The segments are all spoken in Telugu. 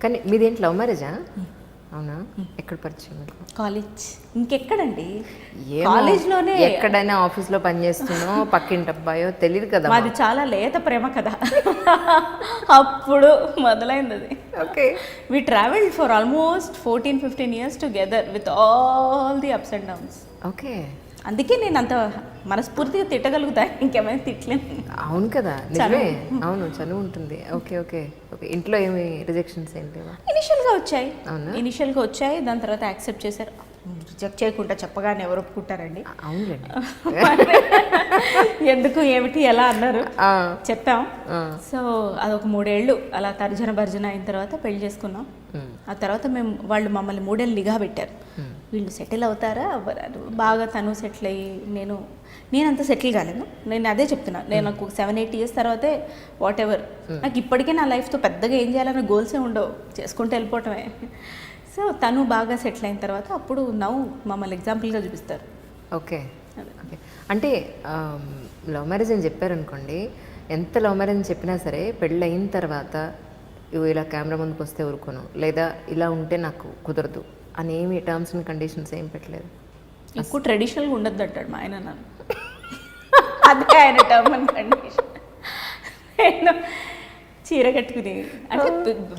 కానీ మీదేంటి లవ్ మ్యారేజా? అవునా? ఎక్కడ పరిచయం మీకు? కాలేజ్. ఇంకెక్కడండి, ఏమో, కాలేజ్లోనే. ఎక్కడైనా ఆఫీస్లో పనిచేస్తున్నో పక్కింటి అబ్బాయో తెలియదు కదా. మాది చాలా లేత ప్రేమ కదా. అప్పుడు మొదలైంది అది. Okay. We travelled for almost 14-15 years together with all the ups and downs. Okay. అందుకే నేను అంత మనస్ఫూర్తిగా తిట్టగలుగుతా, ఇంకేమైనా తిట్టలేను. అవును కదా, నిజమే. అవును, చనువు ఉంటుంది. Okay okay okay. ఇంట్లో ఏమి రిజెక్షన్స్ ఏం లేవా? ఇనిషియల్గా వచ్చాయి. అవునా? ఇనిషియల్గా వచ్చాయి, దాని తర్వాత యాక్సెప్ట్ చేశారు. రిజెక్ట్ చేయకుండా చెప్పగానే ఎవరు ఒప్పుకుంటారండి? అవునండి. ఎందుకు, ఏమిటి, ఎలా అన్నారు ఆ, చెప్పాం. సో అదొక 3 ఏళ్ళు అలా తర్జన భర్జన అయిన తర్వాత పెళ్లి చేసుకున్నాం. ఆ తర్వాత వాళ్ళు మమ్మల్ని 3 ఏళ్ళు నిఘా పెట్టారు. వీళ్ళు సెటిల్ అవుతారా అవ్వరా? బాగా తను సెటిల్ అయ్యి నేనంత సెటిల్ కాలేను. నేను అదే చెప్తున్నా, నేను నాకు 7-8 years తర్వాతే వాట్ ఎవర్. నాకు ఇప్పటికే నా లైఫ్తో పెద్దగా ఏం చేయాలన్న గోల్సే ఉండవు, చేసుకుంటూ వెళ్ళిపోవటమే. సో తను బాగా సెటిల్ అయిన తర్వాత అప్పుడు మమ్మల్ని ఎగ్జాంపుల్గా చూపిస్తారు. Okay okay. అంటే లవ్ మ్యారేజ్ అని చెప్పారనుకోండి, ఎంత లవ్ మ్యారేజ్ అని చెప్పినా సరే పెళ్ళి అయిన తర్వాత ఇలా కెమెరా ముందుకు వస్తే ఊరుకోను, లేదా ఇలా ఉంటే నాకు కుదరదు అనేమి టర్మ్స్ అండ్ కండిషన్స్ ఏం పెట్టలేదు. ఎక్కువ ట్రెడిషనల్గా ఉండద్దు అంటాడు మా ఆయన నన్ను. అదే ఆయన టర్మ్ అండ్ కండిషన్. నేను చీర కట్టుకుని అంటే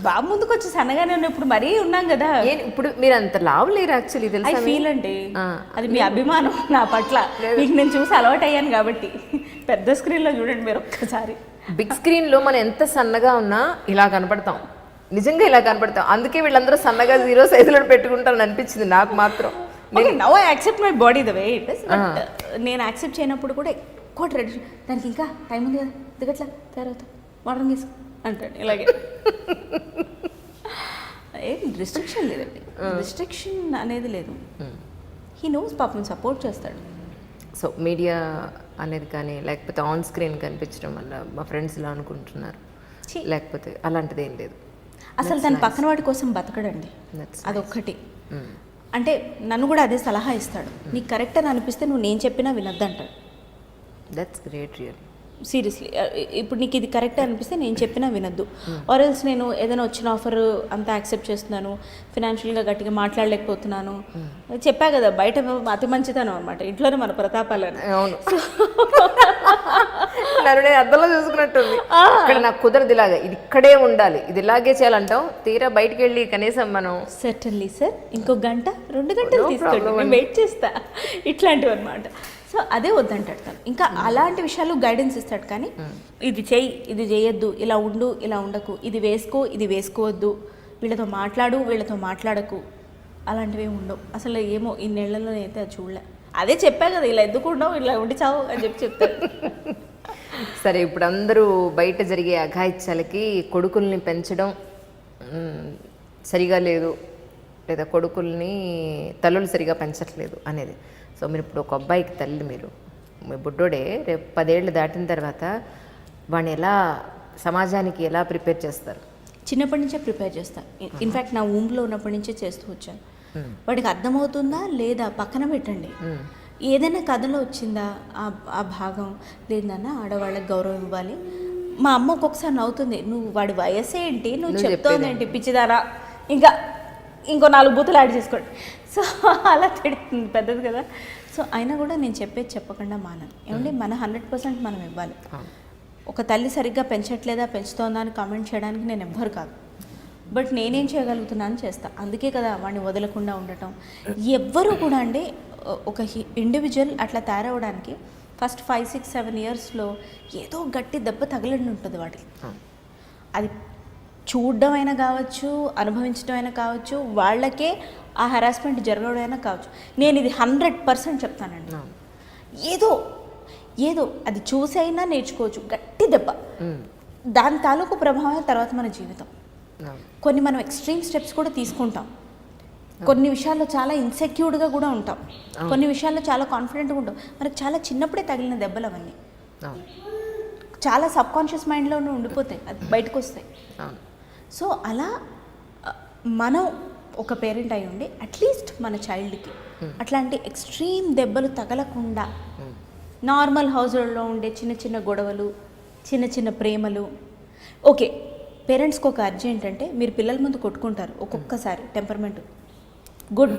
బాబు ముందుకు వచ్చి సన్నగానే ఉన్న ఇప్పుడు మరీ ఉన్నాం కదా. ఇప్పుడు మీరు అంత లావు లేరు యాక్చువల్లీ, ఐ తెలుసా? ఫీల్ అండి, అది మీ అభిమానం నా పట్ల. మీకు నేను చూసి అలవాటు అయ్యాను కాబట్టి. పెద్ద స్క్రీన్లో చూడండి మీరు ఒక్కసారి. బిగ్ స్క్రీన్లో మనం ఎంత సన్నగా ఉన్నా ఇలా కనపడతాం, నిజంగా ఇలా కనపడతాం. అందుకే వీళ్ళందరూ సన్నగా 0 సైజులో పెట్టుకుంటారని అనిపించింది నాకు మాత్రం. Now I accept my body the way it is. But నేను యాక్సెప్ట్ చేయనప్పుడు కూడా ఎక్కువ ట్రెడిషన్, దానికి ఇంకా టైం ఉంది కదా, దిగట్లా తయారవుతా, మోడర్న్ తీసుకో అంటాడు. ఇలాగే ఏం రిస్ట్రిక్షన్ లేదండి, రిస్ట్రిక్షన్ అనేది లేదు. హీ నోస్, పాపం సపోర్ట్ చేస్తాడు. సో మీడియా అనేది కానీ లేకపోతే ఆన్ స్క్రీన్ కనిపించడం వల్ల మా ఫ్రెండ్స్ ఇలా అనుకుంటున్నారు, లేకపోతే అలాంటిది ఏం లేదు. అసలు తన పక్కన వాడి కోసం బతకడండి, అదొక్కటి. అంటే నన్ను కూడా అదే సలహా ఇస్తాడు, నీకు కరెక్ట్ అని అనిపిస్తే నువ్వు నేను చెప్పినా వినొద్దంటాడు. That's great real. సీరియస్లీ, ఇప్పుడు నీకు ఇది కరెక్ట్ అనిపిస్తే నేను చెప్పినా వినొద్దు. ఆర్ ఎల్స్ నేను ఏదైనా వచ్చిన ఆఫర్ అంతా యాక్సెప్ట్ చేస్తున్నాను, ఫినాన్షియల్గా గట్టిగా మాట్లాడలేకపోతున్నాను, చెప్పా కదా బయట అతి మంచితనం అనమాట, ఇంట్లోనే మన ప్రతాపాలని. అవును, నన్ను నేను అద్దంలో చూసుకున్నట్టుంది. ఇక్కడ నాకు కుదరదు, ఇలాగా ఇది ఇక్కడే ఉండాలి, ఇది ఇలాగే చేయాలంటాం. తీరా బయటికి వెళ్ళి కనీసం మనం సర్టన్లీ సార్ ఇంకో 1-2 గంటలు తీసుకోండి, నేను వెయిట్ చేస్తా, ఇట్లాంటివి అనమాట. సో అదే వద్దంటాడు తను. ఇంకా అలాంటి విషయాలు గైడెన్స్ ఇస్తాడు, కానీ ఇది చెయ్యి, ఇది చేయొద్దు, ఇలా ఉండు, ఇలా ఉండకు, ఇది వేసుకో, ఇది వేసుకోవద్దు, వీళ్ళతో మాట్లాడు, వీళ్ళతో మాట్లాడకు, అలాంటివి ఉండవు అసలు. ఏమో ఇన్నేళ్లలో అయితే అది చూడలే. అదే చెప్పా కదా, ఇలా ఎందుకు ఉండవు, ఇలా ఉండి చావు అని చెప్తారు. సరే, ఇప్పుడు అందరూ బయట జరిగే అఘాయిత్యాలకి కొడుకుల్ని పెంచడం సరిగా లేదు, లేదా కొడుకుల్ని తల్లులు సరిగా పెంచట్లేదు అనేది. సో మీరు ఇప్పుడు ఒక అబ్బాయికి తల్లి, మీరు మీ బుడ్డోడే రేపు 10 ఏళ్ళు దాటిన తర్వాత వాడిని ఎలా సమాజానికి ఎలా ప్రిపేర్ చేస్తారు? చిన్నప్పటి నుంచే ప్రిపేర్ చేస్తాను. ఇన్ఫ్యాక్ట్ నా ఊంలో ఉన్నప్పటి నుంచే చేస్తూ వచ్చాను. వాడికి అర్థమవుతుందా లేదా పక్కన పెట్టండి, ఏదైనా కథలో వచ్చిందా ఆ భాగం, లేదన్నా ఆడవాళ్ళకి గౌరవం ఇవ్వాలి. మా అమ్మ ఒక్కొక్కసారి నవ్వుతుంది, నువ్వు వాడి వయసు ఏంటి, నువ్వు చెప్తోందేంటి పిచ్చిదారా, ఇంకా ఇంకో 4 బూతులు యాడ్ చేసుకోండి. సో అలా తిడుతుంది, పెద్దది కదా. సో అయినా కూడా నేను చెప్పేది చెప్పకుండా మానను. ఏమంటే మన 100% మనం ఇవ్వాలి. ఒక తల్లి సరిగ్గా పెంచట్లేదా, పెంచుతోందా అని కామెంట్ చేయడానికి నేను ఎవ్వరు కాదు. బట్ నేనేం చేయగలుగుతున్నాను చేస్తా. అందుకే కదా వాడిని వదలకుండా ఉండటం. ఎవ్వరూ కూడా అండి ఒక ఇండివిజువల్ అట్లా తయారవడానికి ఫస్ట్ 5-6-7 yearsలో ఏదో గట్టి దెబ్బ తగిలిండి ఉంటుంది వాటికి. అది చూడడం అయినా కావచ్చు, అనుభవించడం అయినా కావచ్చు, వాళ్ళకే ఆ హెరాస్మెంట్ జరగడం అయినా కావచ్చు. నేను ఇది 100% చెప్తానండి. ఏదో అది చూసైనా నేర్చుకోవచ్చు, గట్టి దెబ్బ, దాని తాలూకు ప్రభావం తర్వాత మన జీవితం. కొన్ని మనం ఎక్స్ట్రీమ్ స్టెప్స్ కూడా తీసుకుంటాం, కొన్ని విషయాల్లో చాలా ఇన్సెక్యూర్డ్గా కూడా ఉంటాం, కొన్ని విషయాల్లో చాలా కాన్ఫిడెంట్గా ఉంటాం. మనకు చాలా చిన్నప్పుడే తగిలిన దెబ్బలు అవన్నీ చాలా సబ్కాన్షియస్ మైండ్లోనే ఉండిపోతాయి, అది బయటకు వస్తాయి. సో అలా మనం ఒక పేరెంట్ అయి ఉండి అట్లీస్ట్ మన చైల్డ్కి అట్లాంటి ఎక్స్ట్రీమ్ దెబ్బలు తగలకుండా నార్మల్ హౌస్లో ఉండే చిన్న చిన్న గొడవలు, చిన్న చిన్న ప్రేమలు, ఓకే పేరెంట్స్కి ఒక అర్జీ ఏంటంటే మీరు పిల్లల ముందు కొట్టుకుంటారు ఒక్కొక్కసారి టెంపర్మెంట్ గుడ్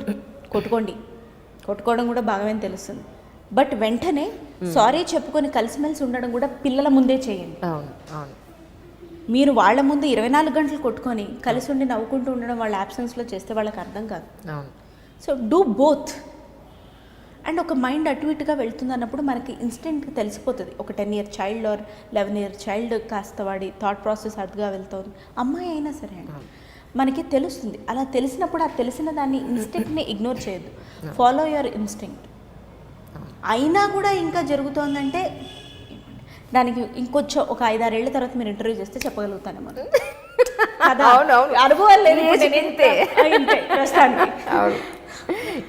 కొట్టుకోండి, కొట్టుకోవడం కూడా బాగా తెలుస్తుంది. బట్ వెంటనే సారీ చెప్పుకొని కలిసిమెలిసి ఉండడం కూడా పిల్లల ముందే చేయండి. అవును అవును. మీరు వాళ్ళ ముందు 24 గంటలు కొట్టుకొని కలిసి ఉండి నవ్వుకుంటూ ఉండడం వాళ్ళ యాబ్సెన్స్లో చేస్తే వాళ్ళకి అర్థం కాదు. అవును. So do both. అండ్ ఒక మైండ్ అటు ఇటుగా వెళ్తుంది అన్నప్పుడు మనకి ఇన్స్టెంట్గా తెలిసిపోతుంది. ఒక 10 year child or 11 year child కాస్త వాడి థాట్ ప్రాసెస్ అటుగా వెళ్తుంది, అమ్మాయి అయినా సరే అండి మనకి తెలుస్తుంది. అలా తెలిసినప్పుడు ఆ తెలిసిన దాన్ని ఇన్స్టింక్ట్ని ఇగ్నోర్ చేయొద్దు, ఫాలో యువర్ ఇన్స్టింక్ట్. అయినా కూడా ఇంకా జరుగుతోందంటే దానికి ఇంకొంచెం ఒక 5-6 ఏళ్ళ తర్వాత మీరు ఇంటర్వ్యూ చేస్తే చెప్పగలుగుతాను మనం. అనుభవాలు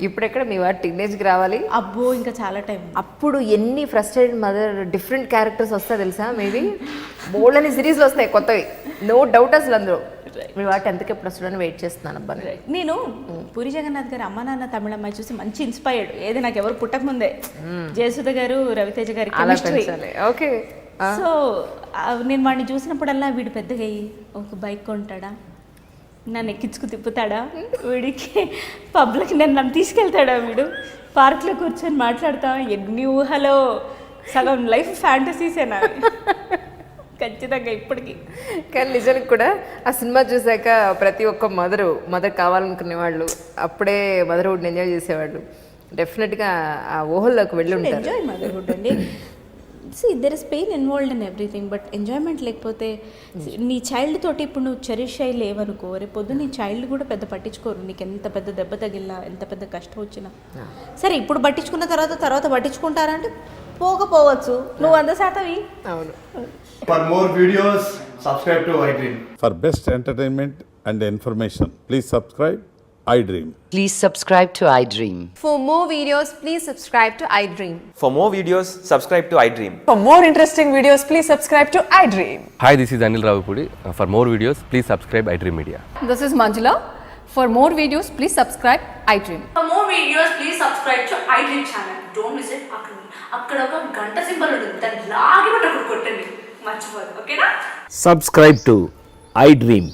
ఇప్పుడు ఎక్కడ మీ వాడు టీనేజ్కి రావాలి? అబ్బో ఇంకా చాలా టైం. అప్పుడు ఎన్ని ఫ్రస్ట్రేటెడ్ మదర్ డిఫరెంట్ క్యారెక్టర్స్ వస్తాయి తెలుసా? మేబీ బోల్డ్ సిరీస్లు వస్తాయి కొత్తవి, నో డౌట్. అసలు అందరూ మీ వాటి ఎంతకి ఎప్పుడు వస్తుందని వెయిట్ చేస్తున్నాను అబ్బా. నేను పూరి జగన్నాథ్ గారు అమ్మ నాన్న తమిళ అమ్మాయి చూసి మంచి ఇన్స్పైర్డ్. ఏది నాకు ఎవరు పుట్టక ముందే జయసుధ గారు రవితేజ గారి ఓకే. సో నేను వాడిని చూసినప్పుడల్లా వీడు పెద్దగా అయ్యి ఒక బైక్ కొంటాడా, నన్ను ఎక్కించుకు తిప్పుతాడా, వీడికి పబ్లిక్ నన్ను తీసుకెళ్తాడా, వీడు పార్క్లో కూర్చొని మాట్లాడతా, ఎన్ని ఊహలో సగం లైఫ్ ఫ్యాంటసీసేనా ఖచ్చితంగా ఇప్పటికీ. కానీ నిజానికి కూడా ఆ సినిమా చూసాక ప్రతి ఒక్క మదర్ కావాలనుకునే వాళ్ళు అప్పుడే మదర్హుడ్ని ఎంజాయ్ చేసేవాళ్ళు. డెఫినెట్గా ఆ ఊహల్లోకి వెళ్ళి ఉంటారు. ఎంజాయ్ మదర్హుడ్ అండి. There is pain involved in everything, but enjoyment లేకపోతే నీ చైల్డ్ తోటి ఇప్పుడు నువ్వు చెరిష్ అయ్యి లేవనుకో, రేపు పొద్దు నీ చైల్డ్ కూడా పెద్ద పట్టించుకోరు. నీకు ఎంత పెద్ద దెబ్బ తగిలినా ఎంత పెద్ద కష్టం వచ్చినా సరే ఇప్పుడు పట్టించుకున్న తర్వాత పట్టించుకుంటారంటే పోకపోవచ్చు, నువ్వు 100%. అవును. For more videos, subscribe to iDream. For best entertainment and information, please subscribe iDream. Please subscribe to iDream. For more videos, please subscribe to iDream. For more videos, subscribe to iDream. For more interesting videos, please subscribe to iDream. Hi, this is Anil Ravipudi. For more videos, please subscribe iDream Media. This is Manjula. For more videos, please subscribe iDream. For more videos, please subscribe to iDream channel. Don't miss it. అక్కడ ఒక గంట సింబల్ ఉంటుంది, దాన్ని లాగి పట్టుకొని కొట్టండి, మర్చిపోదు. ఓకేనా? Subscribe to iDream.